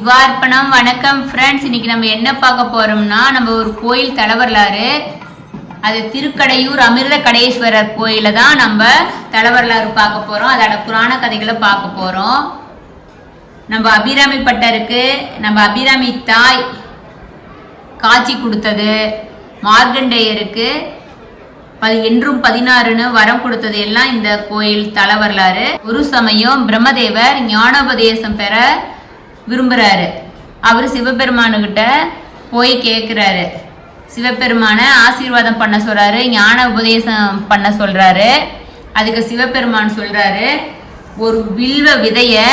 சிவார்ப்பணம். வணக்கம் ஃப்ரெண்ட்ஸ். இன்னைக்கு நம்ம என்ன பார்க்க போறோம்னா, நம்ம ஒரு கோயில் தலவரலாறு, அது திருக்கடையூர் அமிர்த கடேஸ்வரர் கோயில தான் நம்ம தலவரலாறு பார்க்க போறோம். அதோட புராண கதைகளை பார்க்க போறோம். நம்ம அபிராமி பட்டருக்கு நம்ம அபிராமி தாய் காட்சி கொடுத்தது, மார்கண்டேயருக்கு என்றும் 16ன்னு வரம் கொடுத்தது எல்லாம் இந்த கோயில் தலவரலாறு. ஒரு சமயம் பிரம்மதேவர் ஞானோபதேசம் பெற விரும்புறாரு. அவரு சிவபெருமானுகிட்ட போய் கேட்கிறாரு. சிவபெருமான ஆசீர்வாதம் பண்ண சொல்றாரு, ஞான உபதேசம் பண்ண சொல்றாரு. அதுக்கு சிவபெருமான் சொல்றாரு, ஒரு வில்வ விதைய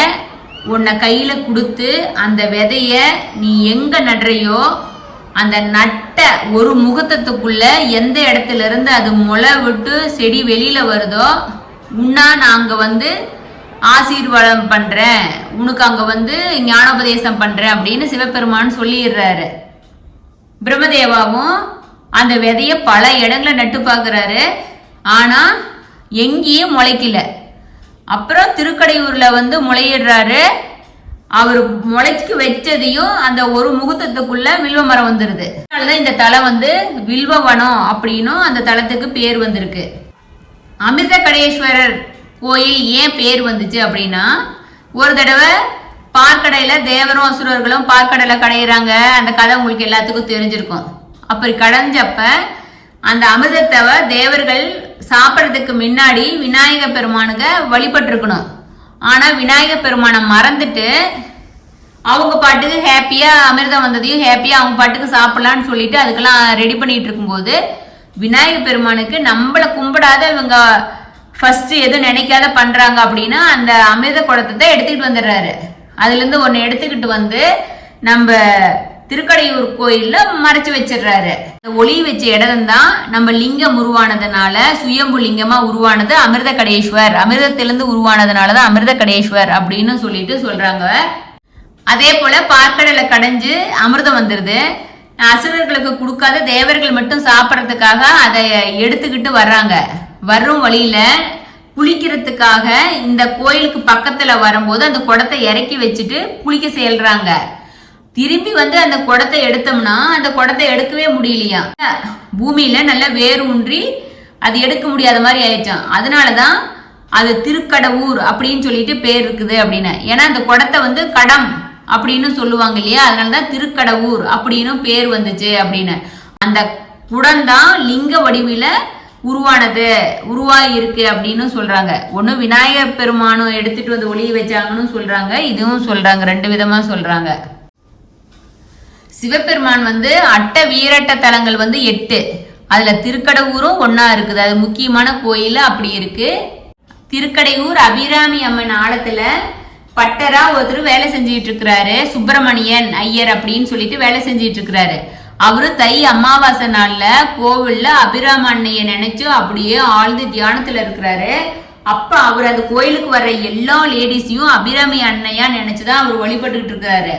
உன்னை கையில கொடுத்து அந்த விதைய நீ எங்க நடுறையோ அந்த நட்ட ஒரு முகூர்த்தத்துக்குள்ள எந்த இடத்துல இருந்து அது முளை விட்டு செடி வெளியில வருதோ உன்னா நாங்க ஆசீர்வாதம் பண்றேன், உனக்கு அங்க ஞானோபதேசம் பண்றேன் அப்படின்னு சிவபெருமான் சொல்லிடுறாரு. பிரம்மதேவாவும் அந்த விதைய பல இடங்களை நட்டு பார்க்கிறாரு. ஆனா எங்கேயும் முளைக்கல. அப்புறம் திருக்கடையூர்ல முளையிடுறாரு. அவர் முளைக்கு வச்சதையும் அந்த ஒரு முகூர்த்தத்துக்குள்ள வில்வ மரம் வந்துருது. அதனாலதான் இந்த தலை வில்வவனம் அப்படின்னும் அந்த தலத்துக்கு பேர் வந்திருக்கு. அமிர்த கடேஸ்வரர் கோயில் ஏன் பேர் வந்துச்சு அப்படின்னா, ஒரு தடவை பார்க்கடையில தேவரும் அசுரர்களும் பார்க்கடையில கடையிறாங்க. அந்த கதை உங்களுக்கு எல்லாத்துக்கும் தெரிஞ்சிருக்கும். அப்படி கடைஞ்சப்ப அந்த அமிர்தத்தை தேவர்கள் சாப்பிட்றதுக்கு முன்னாடி விநாயக பெருமானுக்கு வழிபட்டிருக்கணும். ஆனா விநாயக பெருமானை மறந்துட்டு அவங்க பாட்டுக்கு ஹாப்பியா அமிர்தம் வந்ததையும் ஹாப்பியா அவங்க பாட்டுக்கு சாப்பிடலான்னு சொல்லிட்டு அதுக்கெல்லாம் ரெடி பண்ணிட்டு இருக்கும்போது விநாயக பெருமானுக்கு நம்மளை கும்பிடாத இவங்க ஃபர்ஸ்ட் எதுவும் நினைக்காத பண்றாங்க அப்படின்னா அந்த அமிர்த குடத்தை எடுத்துக்கிட்டு வந்துடுறாரு. அதுல இருந்து ஒன்னு எடுத்துக்கிட்டு நம்ம திருக்கடையூர் கோயில்ல மறைச்சு வச்சிடுறாரு. ஒளி வச்ச இடம் தான் நம்ம லிங்கம் உருவானதுனால சுயம்பு லிங்கமா உருவானது அமிர்த கடேஸ்வர். அமிர்தத்திலிருந்து உருவானதுனாலதான் அமிர்த கடேஸ்வர் அப்படின்னு சொல்லிட்டு சொல்றாங்க. அதே போல பார்க்கடலை கடைஞ்சு அமிர்தம் வந்துருது. அசுரர்களுக்கு கொடுக்காத தேவர்கள் மட்டும் சாப்பிட்றதுக்காக அதை எடுத்துக்கிட்டு வர்றாங்க. வரும் வழியில குளிக்கிறதுக்காக இந்த கோயிலுக்கு பக்கத்துல வரும்போது அந்த குடத்தை இறக்கி வச்சுட்டு குளிக்க செல்றாங்க. திரும்பி அந்த குடத்தை எடுத்தோம்னா அந்த குடத்தை எடுக்கவே முடியலையா. பூமியில நல்லா வேறு ஊன்றி அது எடுக்க முடியாத மாதிரி ஆயிடுச்சான். அதனாலதான் அது திருக்கடவுர் அப்படின்னு சொல்லிட்டு பேர் இருக்குது அப்படின்னு. ஏன்னா அந்த குடத்தை கடம் அப்படின்னு சொல்லுவாங்க இல்லையா, அதனாலதான் திருக்கடவுர் அப்படின்னு பேர் வந்துச்சு அப்படின்னு. அந்த குடம்தான் லிங்க வடிவில உருவாகி இருக்கு அப்படின்னு சொல்றாங்க. ஒண்ணு விநாயகர் பெருமானும் எடுத்துட்டு ஒளிய வச்சாங்கன்னு சொல்றாங்க, இதுவும் சொல்றாங்க. ரெண்டு விதமா சொல்றாங்க. சிவபெருமான் அட்ட வீரட்ட தலங்கள் 8, அதுல திருக்கடையூரும் ஒன்னா இருக்குது. அது முக்கியமான கோயில் அப்படி இருக்கு. திருக்கடையூர் அபிராமி அம்மன் ஆலத்துல பட்டரா ஒருத்தர் வேலை செஞ்சுட்டு இருக்கிறாரு. சுப்பிரமணியன் ஐயர் அப்படின்னு சொல்லிட்டு வேலை செஞ்சுட்டு இருக்கிறாரு. அவரு தை அமாவாசை நாள்ல கோவில்ல அபிராம அன்னைய நினைச்சு அப்படியே ஆழ்ந்து தியானத்துல இருக்கிறாரு. அப்ப அவர் அந்த கோயிலுக்கு வர்ற எல்லா லேடிஸையும் அபிராமி அன்னையா நினைச்சுதான் அவர் வழிபட்டுக்கிட்டு இருக்கிறாரு.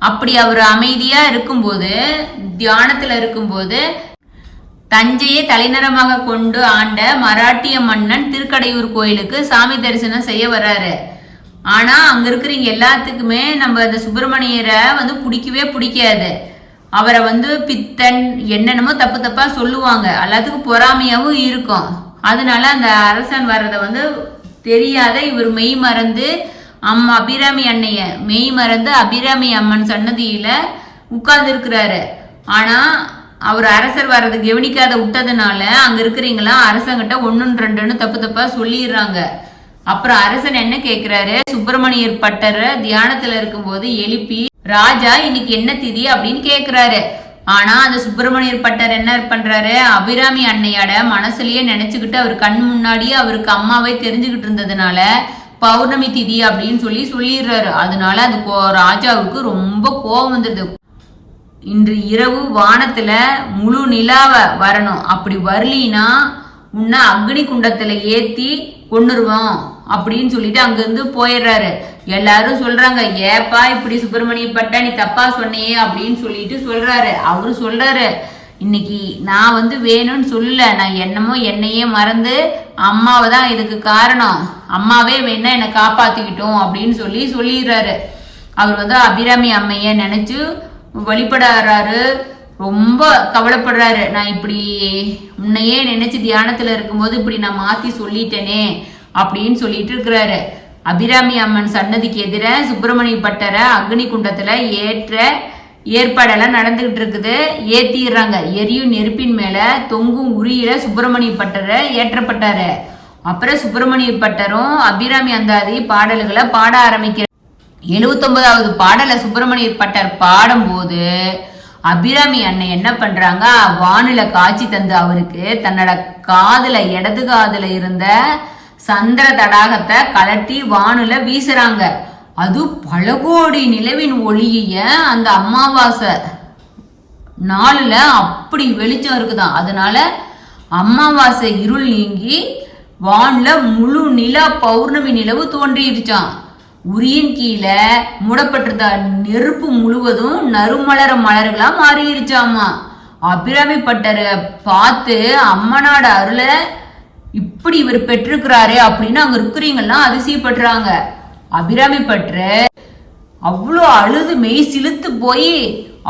அப்படி அவர் அமைதியா இருக்கும்போது, தியானத்துல இருக்கும்போது, தஞ்சையை தலைநகரமாக கொண்டு ஆண்ட மராட்டிய மன்னன் திருக்கடையூர் கோயிலுக்கு சாமி தரிசனம் செய்ய வர்றாரு. ஆனா அங்க இருக்கிறவங்க எல்லாத்துக்குமே நம்ம அந்த சுப்பிரமணியரை பிடிக்கவே பிடிக்காது. அவரை பித்தன் என்னென்னமோ தப்பு தப்பா சொல்லுவாங்க. எல்லாத்துக்கும் பொறாமையாவும் இருக்கும். அதனால அந்த அரசன் வர்றத தெரியாத இவர் மெய் மறந்து அபிராமி அன்னைய மெய் மறந்து அபிராமி அம்மன் சன்னதியில உட்கார்ந்து இருக்கிறாரு. ஆனா அவர் அரசர் வர்றது கவனிக்காத விட்டதுனால அங்க இருக்கிறீங்களாம் அரசங்கிட்ட 1 2ன்னு தப்பு தப்பா சொல்லிடுறாங்க. அப்புறம் அரசன் என்ன கேட்கிறாரு, சுப்பிரமணியர் பட்டர் தியானத்துல இருக்கும்போது எழுப்பி, ராஜா இன்னைக்கு என்ன திதி அப்படின்னு கேக்குறாரு. ஆனா அந்த சுப்பிரமணியர் பட்டர் என்ன பண்றாரு, அபிராமி அன்னையோட மனசுலயே நினைச்சுக்கிட்டு அவர் கண் முன்னாடியே அவருக்கு அம்மாவே தெரிஞ்சுக்கிட்டு இருந்ததுனால பௌர்ணமி திதி அப்படின்னு சொல்லிடுறாரு. அதனால அந்த ராஜாவுக்கு ரொம்ப கோபம் வந்துடுது. இன்று இரவு வானத்துல முழு நிலாவ வரணும், அப்படி வரலினா உன்னை அக்னி குண்டத்துல ஏத்தி கொண்டுருவோம் அப்படின்னு சொல்லிட்டு அங்கிருந்து போயிடுறாரு. எல்லாரும் சொல்றாங்க, ஏப்பா இப்படி சுப்பிரமணிய பட்ட நீ தப்பா சொன்னியே அப்படின்னு சொல்லிட்டு சொல்றாரு. அவரு சொல்றாரு, இன்னைக்கு நான் வேணும்னு சொல்லல, நான் என்னையே மறந்து அம்மாவை தான் இதுக்கு காரணம், அம்மாவே வேணா என்னை காப்பாத்திக்கிட்டோம் அப்படின்னு சொல்லிடுறாரு. அவர் வந்து அபிராமி அம்மைய நினைச்சு வழிபடுறாரு. ரொம்ப கவலைப்படுறாரு. நான் இப்படி உன்னையே நினைச்சு தியானத்துல இருக்கும்போது இப்படி நான் மாத்தி சொல்லிட்டேனே அப்படின்னு சொல்லிட்டு இருக்கிறாரு. அபிராமி அம்மன் சன்னதிக்கு எதிர சுப்பிரமணிய பட்டரை அக்னி குண்டத்துல ஏற்பாடெல்லாம் நடந்துகிட்டு இருக்குது. ஏத்திடுறாங்க. எரியும் நெருப்பின் மேல தொங்கும் உரியில சுப்பிரமணிய பட்டரை ஏற்றப்பட்டாரு. அப்புறம் சுப்பிரமணிய பட்டரும் அபிராமி அந்தாதி பாடல்களை பாட ஆரம்பிக்கிற 79வது பாடலை சுப்பிரமணிய பட்டர் பாடும்போது அபிராமி அண்ணன் என்ன பண்றாங்க, வானில காட்சி தந்து அவருக்கு தன்னோட காதுல இடது காதுல இருந்த சந்திர தடாகத்தை கலட்டி வானுல வீசுறாங்க. அது பல கோடி நிலவின் ஒளிய அந்த அமாவாசை நாளுல அப்படி வெளிச்சம் இருக்குதான். அதனால அமாவாசை இருள் நீங்கி வான்ல முழு நிலா பௌர்ணமி நிலவு தோன்றிருச்சான். உரியின் கீழே மூடப்பட்டிருந்த நெருப்பு முழுவதும் நறுமலர மலர்களா மாறிடுச்சாமா. அபிராமி பட்டரை பார்த்து அம்மனோட அருளை இப்படி இவர் பெற்றிருக்கிறாரே அப்படின்னு அங்க இருக்கிறீங்கெல்லாம் அதிசயப்படுறாங்க. அபிராமி பற்ற அவ்வளோ அழுது மெய் சிலுத்து போய்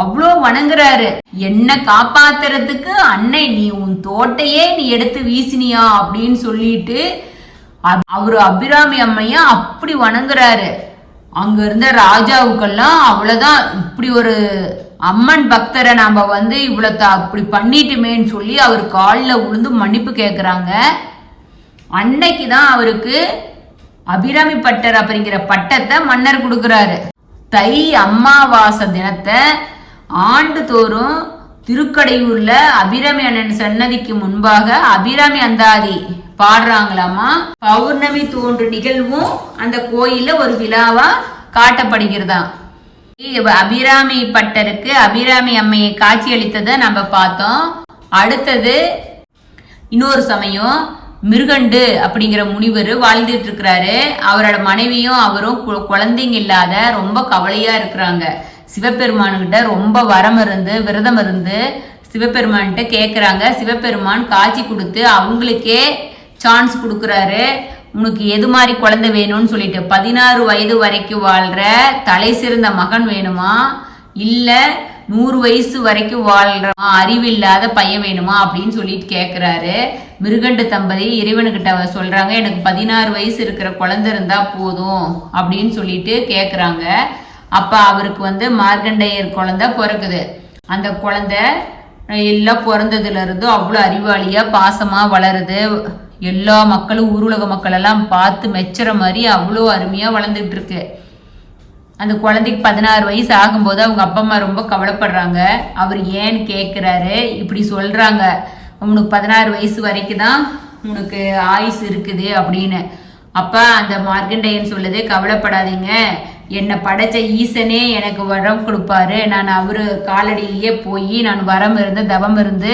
அவ்வளோ வணங்குறாரு. என்ன காப்பாத்துறதுக்கு அன்னை நீ உன் தோட்டையே நீ எடுத்து வீசினியா அப்படின்னு சொல்லிட்டு அவரு அபிராமி அம்மையா அப்படி வணங்குறாரு. அங்க இருந்த ராஜாவுக்கெல்லாம் அவ்வளவுதான், இப்படி ஒரு அம்மன் பக்தரை நாம வந்து இவ்வளவு அப்படி பண்ணிட்டுமேன்னு சொல்லி அவர் காலில் விழுந்து மன்னிப்பு கேட்குறாங்க. அன்னைக்குதான் அவருக்கு அபிராமி பட்டர் அப்படிங்கிற பட்டத்தை மன்னர் கொடுக்கிறாரு. தை அமாவாசை தினத்தை ஆண்டுதோறும் திருக்கடையூர்ல அபிராமி அண்ணன் சன்னதிக்கு முன்பாக அபிராமி அந்தாதி பாடுறாங்களாமா. பௌர்ணமி தோன்று நிகழ்வும் அந்த கோயில்ல ஒரு விழாவா காட்டப்படுகிறதாம். அபிராமி பட்டருக்கு அபிராமி அம்மையை காட்சி அளித்ததை நம்ம பார்த்தோம். அடுத்தது இன்னொரு சமயம் மிருகண்டு அப்படிங்கிற முனிவர் வாழ்ந்துட்டு இருக்கிறாரு. அவரோட மனைவியும் அவரும் குழந்தைங்க இல்லாத ரொம்ப கவலையா இருக்கிறாங்க. சிவபெருமான்கிட்ட ரொம்ப விரதம் இருந்து சிவபெருமான்கிட்ட கேட்குறாங்க. சிவபெருமான் காட்சி கொடுத்து அவங்களுக்கே சான்ஸ் கொடுக்குறாரு. உனக்கு எது மாதிரி குழந்தை வேணும்னு சொல்லிட்டு 16 வயது வரைக்கும் வாழ்ற தலை சிறந்த மகன் வேணுமா, இல்ல 100 வயசு வரைக்கும் வாழ்ற அறிவில்லாத பையன் வேணுமா அப்படின்னு சொல்லிட்டு கேட்கிறாரு. மிருகண்டு தம்பதி இறைவனுக்கிட்ட சொல்றாங்க, எனக்கு 16 வயசு இருக்கிற குழந்தை இருந்தா போதும் அப்படின்னு சொல்லிட்டு கேட்குறாங்க. அப்ப அவருக்கு வந்து மார்கண்டேயர் குழந்தை பிறக்குது. அந்த குழந்தை எல்லாம் பிறந்ததுல இருந்து அவ்வளோ அறிவாளியா பாசமா வளருது. எல்லா மக்களும் ஊருலக மக்கள் எல்லாம் பார்த்து மெச்சுற மாதிரி அவ்வளோ அருமையா வளர்ந்துட்டு இருக்கு. அந்த குழந்தைக்கு 16 வயசு ஆகும்போது அவங்க அப்பா அம்மா ரொம்ப கவலைப்படுறாங்க. அவர் ஏன்னு கேட்குறாரு. இப்படி சொல்றாங்க, உனக்கு 16 வயசு வரைக்கும் தான் உனக்கு ஆயுசு இருக்குது அப்படின்னு. அப்ப அந்த மார்கண்டேயன் சொல்லுது, கவலைப்படாதீங்க, என்னை படைச்ச ஈசனே எனக்கு வரம் கொடுப்பாரு. நான் அவரு காலடியிலேயே போய் நான் வரம் இருந்து தவம் இருந்து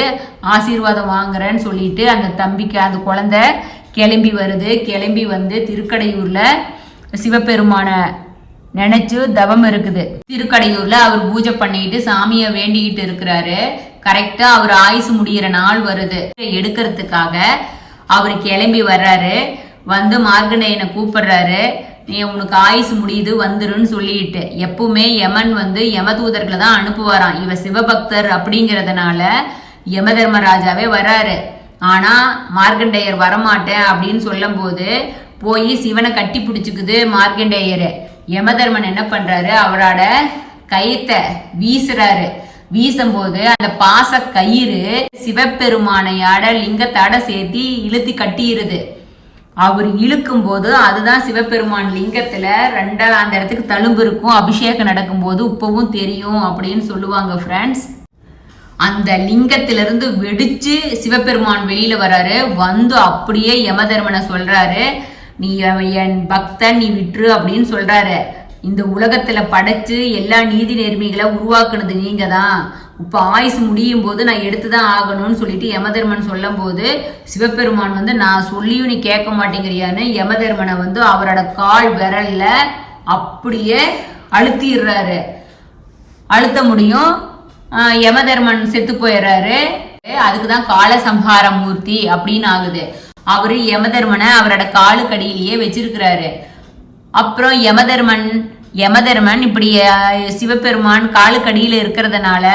ஆசீர்வாதம் வாங்குறேன்னு சொல்லிட்டு அந்த தம்பிக்கு அந்த குழந்தை கிளம்பி வருது. கிளம்பி வந்து திருக்கடையூர்ல சிவபெருமான நினைச்சு தவம் இருக்குது. திருக்கடையூர்ல அவர் பூஜை பண்ணிட்டு சாமியை வேண்டிக்கிட்டு இருக்கிறாரு. கரெக்டா அவர் ஆயுசு முடிகிற நாள் வருது. எடுக்கிறதுக்காக அவர் கிளம்பி வர்றாரு. வந்து மார்கண்டேயனை கூப்பிடுறாரு. நீ உனக்கு ஆயுசு முடியுது வந்துருன்னு சொல்லிட்டு. எப்பவுமே யமன் வந்து யமதூதர்களை தான் அனுப்புவாராம். இவ சிவபக்தர் அப்படிங்கிறதுனால யம தர்மராஜாவே வர்றாரு. ஆனா மார்கண்டேயர் வரமாட்டேன் அப்படின்னு சொல்லும் போது போய் சிவனை கட்டி பிடிச்சுக்குது மார்கண்டேயர். யமதர்மன் என்ன பண்றாரு, அவரோட கயித்தை வீசுறாரு. வீசும்போது அந்த பாச கயிறு சிவபெருமானையாட லிங்கத்தாட சேர்த்தி இழுத்தி கட்டிடுது. அவர் இழுக்கும் போது அதுதான் சிவபெருமான் லிங்கத்துல அந்த இடத்துக்கு தழும்பு இருக்கும். அபிஷேகம் நடக்கும் போது உப்பவும் தெரியும் அப்படின்னு சொல்லுவாங்க ஃப்ரெண்ட்ஸ். அந்த லிங்கத்திலிருந்து வெடிச்சு சிவபெருமான் வெளியில வர்றாரு. வந்து அப்படியே யமதர்மனை சொல்றாரு, நீ என் பக்தன், நீ விட்டுரு அப்படின்னு சொல்றாரு. இந்த உலகத்துல படைச்சு எல்லா நீதி நேர்மைகளை உருவாக்குனது நீங்க தான். இப்ப ஆயுசு முடியும் போது நான் எடுத்துதான் ஆகணும்னு சொல்லிட்டு யமதர்மன் சொல்லும் போது சிவபெருமான் வந்து நான் சொல்லியும் நீ கேட்க மாட்டேங்கிறியான்னு யமதர்மனை வந்து அவரோட கால் விரல்ல அப்படியே அழுத்திடுறாரு. அழுத்த முடியும். யமதர்மன் செத்து போயிடுறாரு. அதுக்குதான் காலசம்ஹார மூர்த்தி அப்படின்னு ஆகுது. அவரு யமதர்மனை அவரோட காலுக்கடியிலேயே வச்சிருக்கிறாரு. அப்புறம் யமதர்மன் யமதர்மன் இப்படி சிவபெருமான் காலுக்கடியில் இருக்கிறதுனால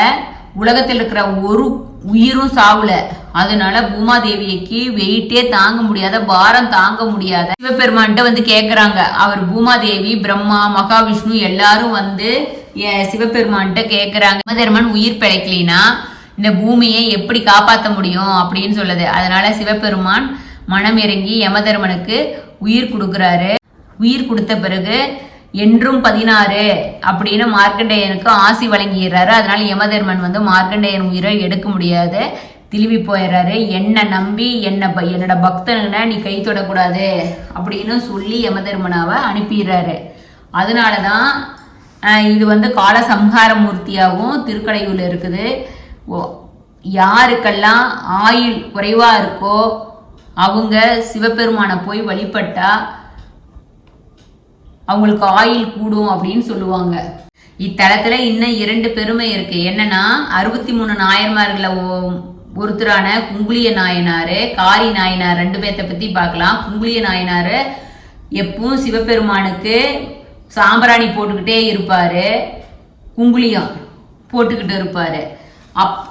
உலகத்தில் இருக்கிற ஒரு உயிரும் சாவுல. அதனால பூமாதேவிக்கு வெயிட்டே தாங்க முடியாத, பாரம் தாங்க முடியாத சிவபெருமான்கிட்ட வந்து கேக்குறாங்க. அவர் பூமாதேவி, பிரம்மா, மகாவிஷ்ணு எல்லாரும் வந்து சிவபெருமான்கிட்ட கேக்குறாங்க, யமதர்மன் உயிர் பிழைக்கலினா இந்த பூமியை எப்படி காப்பாற்ற முடியும் அப்படின்னு சொல்லுது. அதனால சிவபெருமான் மனம் இறங்கி யமதர்மனுக்கு உயிர் கொடுக்குறாரு. உயிர் கொடுத்த பிறகு என்றும் 16 அப்படின்னு மார்க்கண்டேயனுக்கு ஆசி வழங்கிடுறாரு. அதனால யமதர்மன் வந்து மார்க்கண்டேயன் உயிரை எடுக்க முடியாது, திரும்பி போயிடுறாரு. என்னை நம்பி என்னோட பக்தனுங்க நீ கை தொடக்கூடாது அப்படின்னு சொல்லி யமதர்மனாவை அனுப்பிடுறாரு. அதனாலதான் இது வந்து கால சம்ஹார மூர்த்தியாகவும் திருக்கடையூர்ல இருக்குது. யாருக்கெல்லாம் ஆயுள் குறைவா இருக்கோ அவங்க சிவபெருமானை போய் வழிபட்டா அவங்களுக்கு ஆயுள் கூடும் அப்படின்னு சொல்லுவாங்க. இத்தலத்துல இன்னும் 2 பெருமை இருக்கு. என்னன்னா 63 நாயன்மார்கள ஒருத்தரான குங்குளிய நாயனாரு, காரி நாயனார் 2 பேர்த்த பத்தி பார்க்கலாம். குங்குளிய நாயனாரு எப்பவும் சிவபெருமானுக்கு சாம்பிராணி போட்டுக்கிட்டே இருப்பாரு, குங்குளியம் போட்டுக்கிட்டு இருப்பாரு.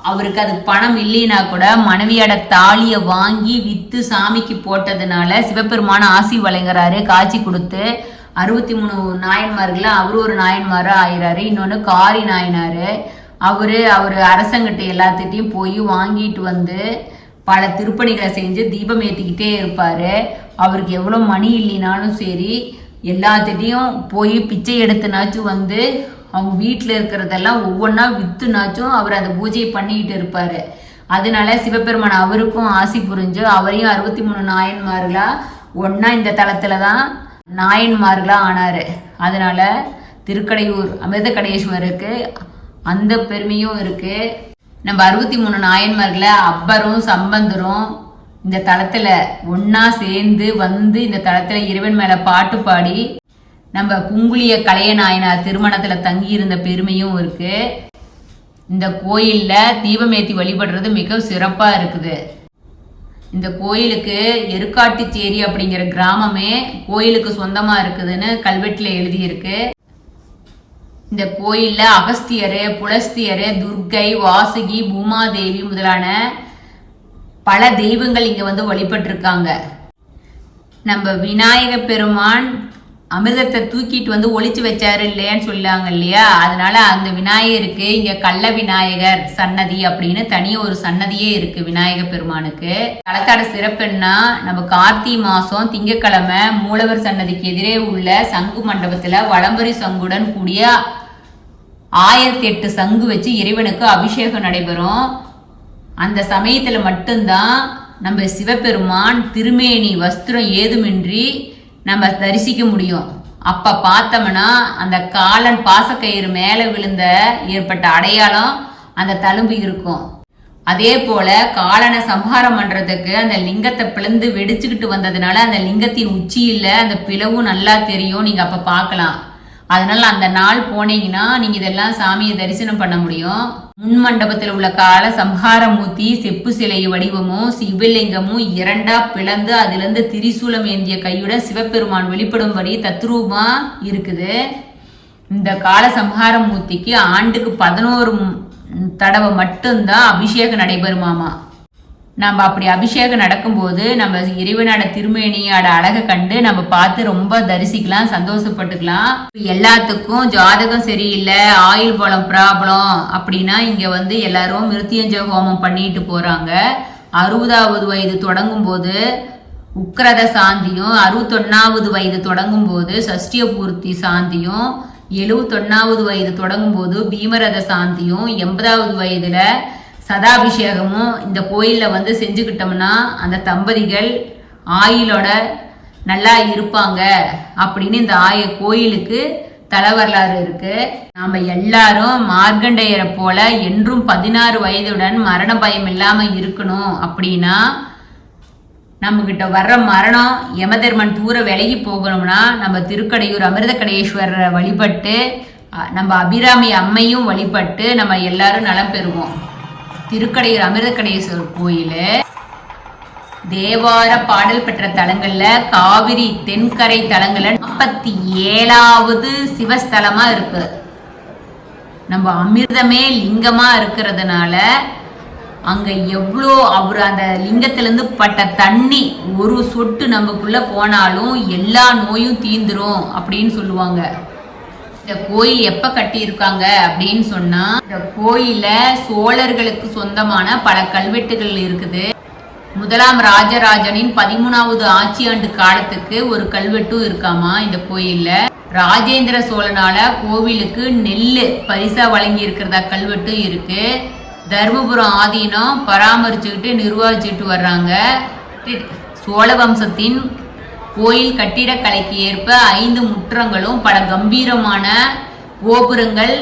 அவருக்கு அது பணம் இல்லைன்னா கூட மனைவியோட தாலியை வாங்கி வித்து சாமிக்கு போட்டதுனால சிவபெருமான ஆசி வழங்குறாரு, காட்சி கொடுத்து. 63 நாயன்மார்கள் அவரு ஒரு நாயன்மாரா ஆயிராரு. இன்னொன்னு காரி நாயனாரு, அவரு அரசங்கிட்ட எல்லாத்திட்டையும் போய் வாங்கிட்டு வந்து பல திருப்பணிகளை செஞ்சு தீபம் ஏற்றிக்கிட்டே இருப்பாரு. அவருக்கு எவ்வளோ மணி இல்லைனாலும் சரி எல்லாத்திட்டையும் போய் பிச்சை எடுத்துனாச்சும் வந்து அவங்க வீட்டில் இருக்கிறதெல்லாம் ஒவ்வொன்றா வித்துனாச்சும் அவர் அந்த பூஜையை பண்ணிக்கிட்டு இருப்பாரு. அதனால சிவபெருமான் அவருக்கும் ஆசி புரிஞ்சு அவரையும் 63 நாயன்மார்களா ஒன்னா இந்த தலத்துல தான் நாயன்மார்களா ஆனாரு. அதனால திருக்கடையூர் அமிர்தகடேஸ்வருக்கு அந்த பெருமையும் இருக்கு. நம்ம 63 நாயன்மார்களை அப்பரும் சம்பந்தரும் இந்த தலத்துல ஒன்னா சேர்ந்து வந்து இந்த தலத்துல இறைவன் மேல பாட்டு பாடி நம்ம குங்குளிய கலைய நாயனார் திருமணத்துல தங்கி இருந்த பெருமையும் இருக்கு. இந்த கோயில்ல தீபமேத்தி வழிபடுறது மிக சிறப்பா இருக்குது. இந்த கோயிலுக்கு எருக்காட்டுச்சேரி அப்படிங்கிற கிராமமே கோயிலுக்கு சொந்தமா இருக்குதுன்னு கல்வெட்டுல எழுதியிருக்கு. இந்த கோயில்ல அகஸ்தியரு, புலஸ்தியரு, துர்க்கை, வாசுகி, பூமாதேவி முதலான பல தெய்வங்கள் இங்க வந்து வழிபட்டிருக்காங்க. நம்ம விநாயக பெருமான் அமிர்தத்தை தூக்கிட்டு வந்து ஒளிச்சு வச்சாரு இல்லையான்னு சொல்லாங்க இல்லையா, அதனால அந்த விநாயகருக்கு இங்க கள்ள விநாயகர் சன்னதி அப்படின்னு தனிய ஒரு சன்னதியே இருக்கு விநாயக பெருமானுக்கு. தலத்தோட சிறப்புன்னா நம்ம கார்த்திகை மாசம் திங்கக்கிழமை மூலவர் சன்னதிக்கு எதிரே உள்ள சங்கு மண்டபத்துல வலம்பரி சங்குடன் கூடிய 1008 சங்கு வச்சு இறைவனுக்கு அபிஷேகம் நடைபெறும். அந்த சமயத்துல மட்டும்தான் நம்ம சிவபெருமான் திருமேனி வஸ்திரம் ஏதுமின்றி நம்ம தரிசிக்க முடியும். அப்ப பார்த்தோம்னா அந்த காலன் பாசக்கயிறு மேல விழுந்த ஏற்பட்ட அடையாளம் அந்த தழும்பு இருக்கும். அதே போல காலனை சம்ஹாரம் பண்றதுக்கு அந்த லிங்கத்தை பிளந்து வெடிச்சுக்கிட்டு வந்ததுனால அந்த லிங்கத்தின் உச்சியில அந்த பிளவும் நல்லா தெரியும், நீங்க அப்ப பார்க்கலாம். அதனால அந்த நாள் போனீங்கன்னா நீங்க இதெல்லாம் சாமியை தரிசனம் பண்ண முடியும். முன் மண்டபத்தில் உள்ள கால சம்ஹார மூர்த்தி செப்பு சிலை வடிவமும் சிவலிங்கமும் 2ஆ பிளந்து அதுல இருந்து திரிசூலம் ஏந்திய கையுடன் சிவபெருமான் வெளிப்படும்படி தத்ரூபமா இருக்குது. இந்த கால சம்ஹார மூர்த்திக்கு ஆண்டுக்கு 11 தடவை மட்டும்தான் அபிஷேகம் நடைபெறுமாமா. நம்ம அப்படி அபிஷேகம் நடக்கும்போது நம்ம இறைவனோட திருமேனியோட அழகை கண்டு நம்ம பார்த்து ரொம்ப தரிசிக்கலாம், சந்தோஷப்பட்டுக்கலாம். எல்லாத்துக்கும் ஜாதகம் சரியில்லை, ஆயுள் பலம் ப்ராப்ளம் அப்படின்னா இங்க வந்து எல்லாரும் மிருத்யுஞ்சய ஹோமம் பண்ணிட்டு போறாங்க. 60வது வயது தொடங்கும் போது உக்கிரத சாந்தியும், 61வது வயது தொடங்கும் போது சஷ்டிய பூர்த்தி சாந்தியும், 71வது வயது தொடங்கும் போது பீமரத சாந்தியும், 80வது வயதுல சதாபிஷேகமும் இந்த கோயில்ல வந்து செஞ்சுக்கிட்டோம்னா அந்த தம்பதிகள் ஆயுளோட நல்லா இருப்பாங்க அப்படின்னு இந்த கோயிலுக்கு தல வரலாறு இருக்கு. நாம எல்லாரும் மார்க்கண்டேயரை போல என்றும் 16 வயதுடன் மரண பயம் இல்லாம இருக்கணும் அப்படின்னா நம்ம கிட்ட வர்ற மரணம் யமதர்மன் தூர விலகி போகணும்னா நம்ம திருக்கடையூர் அமிர்தகடேஸ்வரரை வழிபட்டு நம்ம அபிராமி அம்மையும் வழிபட்டு நம்ம எல்லாரும் நலம் பெறுவோம். திருக்கடையூர் அமிர்தகடேஸ்வரர் கோயில் தேவார பாடல் பெற்ற தலங்கள்ல காவிரி தென்கரை தலங்கள்ல 47வது சிவஸ்தலமா இருக்கு. நம்ம அமிர்தமே லிங்கமா இருக்கிறதுனால அங்க எவ்வளோ அவர் அந்த லிங்கத்திலிருந்து பட்ட தண்ணி ஒரு சொட்டு நமக்குள்ள போனாலும் எல்லா நோயும் தீந்துரும் அப்படின்னு சொல்லுவாங்க. இந்த கோயில் எப்ப கட்டி இருக்காங்க அப்படின்னு சொன்னா, இந்த கோயில சோழர்களுக்கு சொந்தமான பல கல்வெட்டுகள் இருக்குது. முதலாம் ராஜராஜனின் 13வது ஆட்சி ஆண்டு காலத்துக்கு ஒரு கல்வெட்டும் இருக்காமா இந்த கோயில்ல. ராஜேந்திர சோழனால கோவிலுக்கு நெல்லு பரிசா வழங்கி இருக்கிறதா கல்வெட்டும் இருக்கு. தர்மபுரம் ஆதீனம் பராமரிச்சுக்கிட்டு நிர்வகிச்சுட்டு வர்றாங்க. சோழ வம்சத்தின் கோயில் கட்டிடக்கலைக்கு ஏற்ப 5 முற்றங்களும் பல கம்பீரமான கோபுரங்கள்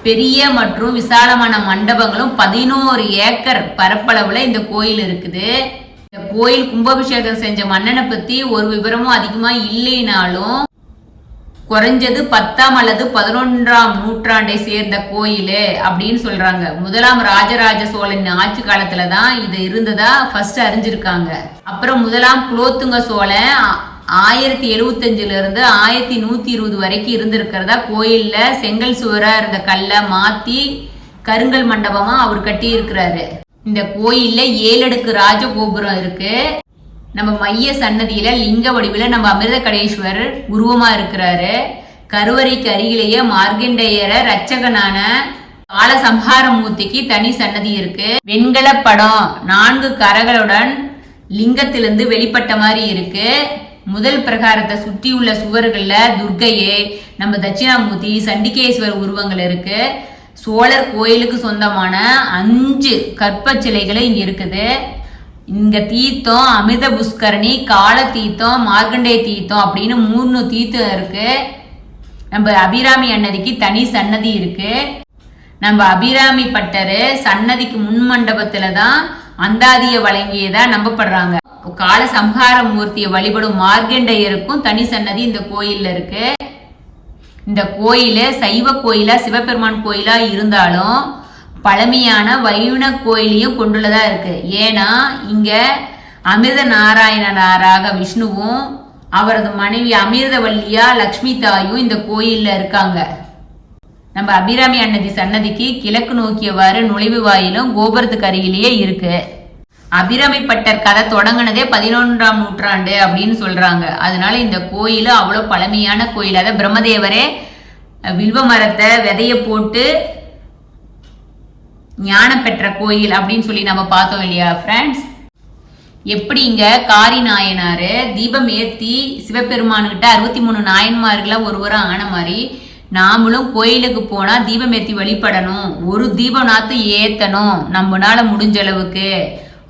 பெரிய மற்றும் விசாலமான மண்டபங்களும் 11 ஏக்கர் பரப்பளவுல இந்த கோயில் இருக்குது. இந்த கோயில் கும்பாபிஷேகம் செஞ்ச மன்னனை பத்தி ஒரு விவரமும் அதிகமா இல்லைனாலும் குறைஞ்சது 10ஆம் அல்லது 11ஆம் நூற்றாண்டை சேர்ந்த கோயில் அப்படின்னு சொல்றாங்க. முதலாம் ராஜராஜ சோழன் ஆட்சி காலத்துலதான் இது இருந்ததா ஃபர்ஸ்ட் அறிஞ்சிருக்காங்க. அப்புறம் முதலாம் குலோத்துங்க சோழன் 1075 இருந்து 1120 வரைக்கும் இருந்திருக்கிறதா கோயில்ல செங்கல் சுவரா இருந்த கல்லை மாத்தி கருங்கல் மண்டபமா அவர் கட்டி இருக்கிறாரு. இந்த கோயில்ல 7 அடுக்கு ராஜகோபுரம் இருக்கு. நம்ம மைய சன்னதியில லிங்க வடிவில் நம்ம அமிர்த கடேஸ்வரர் உருவமா இருக்கிறாரு. கருவறைக்கு அருகிலேயே மார்கண்டேயர ரட்சகனான கால சம்ஹாரமூர்த்திக்கு தனி சன்னதி இருக்கு. வெண்கல படம் 4 கரங்களுடன் லிங்கத்திலிருந்து வெளிப்பட்ட மாதிரி இருக்கு. முதல் பிரகாரத்தை சுற்றியுள்ள சுவர்கள்ல துர்க்கையே, நம்ம தட்சிணாமூர்த்தி, சண்டிகேஸ்வரர் உருவங்கள் இருக்கு. சோழர் கோயிலுக்கு சொந்தமான 5 கற்ப சிலைகள் இங்க இருக்குது. இங்க தீர்த்தம் அமிர்த புஷ்கரணி, கால தீர்த்தம், மார்கண்டேய தீர்த்தம் அப்படின்னு 3 தீர்த்தம் இருக்கு. நம்ம அபிராமி அன்னதிக்கு தனி சன்னதி இருக்கு. நம்ம அபிராமி பட்டரு சன்னதிக்கு முன் மண்டபத்துலதான் அந்தாதிய வழங்கியதா நம்பப்படுறாங்க. கால சம்ஹார மூர்த்தியை வழிபடும் மார்கண்டேயருக்கும் தனி சன்னதி இந்த கோயில்ல இருக்கு. இந்த கோயில சைவ கோயிலா சிவபெருமான் கோயிலா இருந்தாலும் பழமையான வைணவ கோயிலையும் கொண்டுள்ளதா இருக்கு. ஏன்னா இங்க அமிர்த நாராயணனாராக விஷ்ணுவும் அவரது மனைவி அமிர்தவல்லியா லக்ஷ்மி தாயும் இந்த கோயில்ல இருக்காங்க. நம்ம அபிராமி அன்னதி சன்னதிக்கு கிழக்கு நோக்கியவாறு நுழைவு வாயிலும் கோபுரத்துக்கு அருகிலேயே இருக்கு. அபிராமி பட்டர் கதை தொடங்கினதே 11ஆம் நூற்றாண்டு அப்படின்னு சொல்றாங்க. அதனால இந்த கோயில் அவ்வளவு பழமையான கோயில். அதாவது பிரம்மதேவரே வில்வ மரத்தை விதைய போட்டு ஞானம் பெற்ற கோயில் அப்படின்னு சொல்லி நம்ம பார்த்தோம் இல்லையா ஃப்ரெண்ட்ஸ். எப்படி இங்க காரி நாயனாரு தீபம் ஏத்தி சிவபெருமானுகிட்ட 63 நாயன்மார்களா ஒருவரா ஆன மாதிரி நாமளும் கோயிலுக்கு போனா தீபம் ஏத்தி வழிபடணும், ஒரு தீபம் நாத்து ஏத்தணும் நம்மளால முடிஞ்ச அளவுக்கு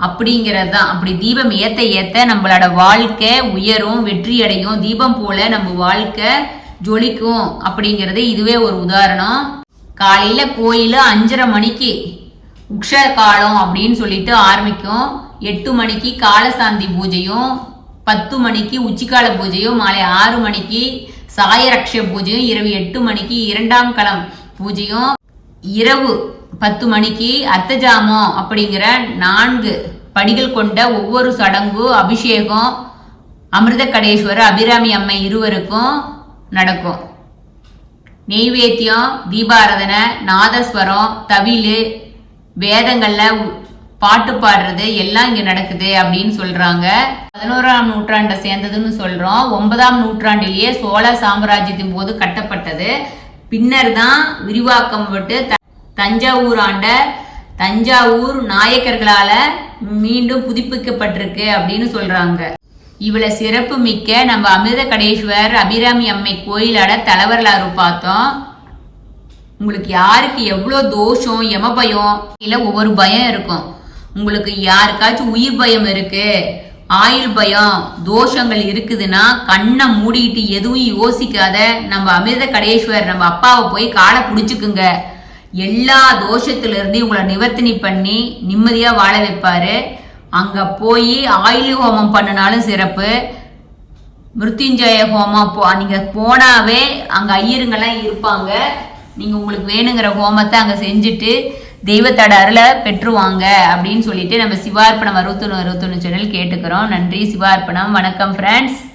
அப்படிங்கிறது தான். அப்படி தீபம் ஏத்த ஏத்த நம்மளோட வாழ்க்கை உயரும், வெற்றி அடையும். தீபம் போல நம்ம வாழ்க்கை ஜொலிக்கும் அப்படிங்கிறது இதுவே ஒரு உதாரணம். காலையில கோயில் 5:30 மணிக்கு உக்ஷ காலம் அப்படின்னு சொல்லிட்டு ஆரம்பிக்கும். 8 மணிக்கு காலசாந்தி பூஜையும், 10 மணிக்கு உச்சிக்கால பூஜையும், மாலை 6 மணிக்கு சாயரக்ஷ பூஜையும், இரவு 8 மணிக்கு 2ஆம் களம் பூஜையும், இரவு 10 மணிக்கு அர்த்தஜாமம் அப்படிங்கிற 4 படிகள் கொண்ட ஒவ்வொரு சடங்கு அபிஷேகம் அமிர்த கடேஸ்வரர் அபிராமி அம்மை இருவருக்கும் நடக்கும். நெய்வேத்தியம், தீபாராதனை, நாதஸ்வரம், தவிழு, வேதங்கள்ல பாட்டு பாடுறது எல்லாம் இங்க நடக்குது அப்படின்னு சொல்றாங்க. 11ஆம் நூற்றாண்டை சேர்ந்ததுன்னு சொல்றோம். 9ஆம் நூற்றாண்டிலேயே சோழ சாம்ராஜ்யத்தின் போது கட்டப்பட்டது. பின்னர் தான் விரிவாக்கம் விட்டு தஞ்சாவூர் ஆண்ட தஞ்சாவூர் நாயக்கர்களால மீண்டும் புதுப்பிக்கப்பட்டிருக்கு அப்படின்னு சொல்றாங்க. இவ்வளவு சிறப்பு மிக்க நம்ம அமிர்த கடேஸ்வர் அபிராமி அம்மை கோயிலோட தலைவர்களாரு பார்த்தோம். உங்களுக்கு யாருக்கு எவ்வளோ தோஷம், யம பயம், இல்லை ஒவ்வொரு பயம் இருக்கும். உங்களுக்கு யாருக்காச்சும் உயிர் பயம் இருக்கு, ஆயுள் பயம், தோஷங்கள் இருக்குதுன்னா கண்ணை மூடிக்கிட்டு எதுவும் யோசிக்காத நம்ம அமிர்த கடேஸ்வர் நம்ம அப்பாவை போய் காலை பிடிச்சுக்குங்க. எல்லா தோஷத்திலிருந்து உங்களை நிவர்த்தனை பண்ணி நிம்மதியா வாழ வைப்பாரு. அங்க போய் ஆயுள் ஹோமம் பண்ணினாலும் சிறப்பு, மிருத்யுஞ்சய ஹோமம் நீங்க போனாவே அங்க ஐயருங்கெல்லாம் இருப்பாங்க. நீங்க உங்களுக்கு வேணுங்கிற ஹோமத்தை அங்க செஞ்சுட்டு தெய்வத்தோட அருளை பெற்றுவாங்க அப்படின்னு சொல்லிட்டு நம்ம சிவார்ப்பணம் 61 சேனல் கேட்டுக்கிறோம். நன்றி. சிவார்ப்பணம். வணக்கம் ஃப்ரெண்ட்ஸ்.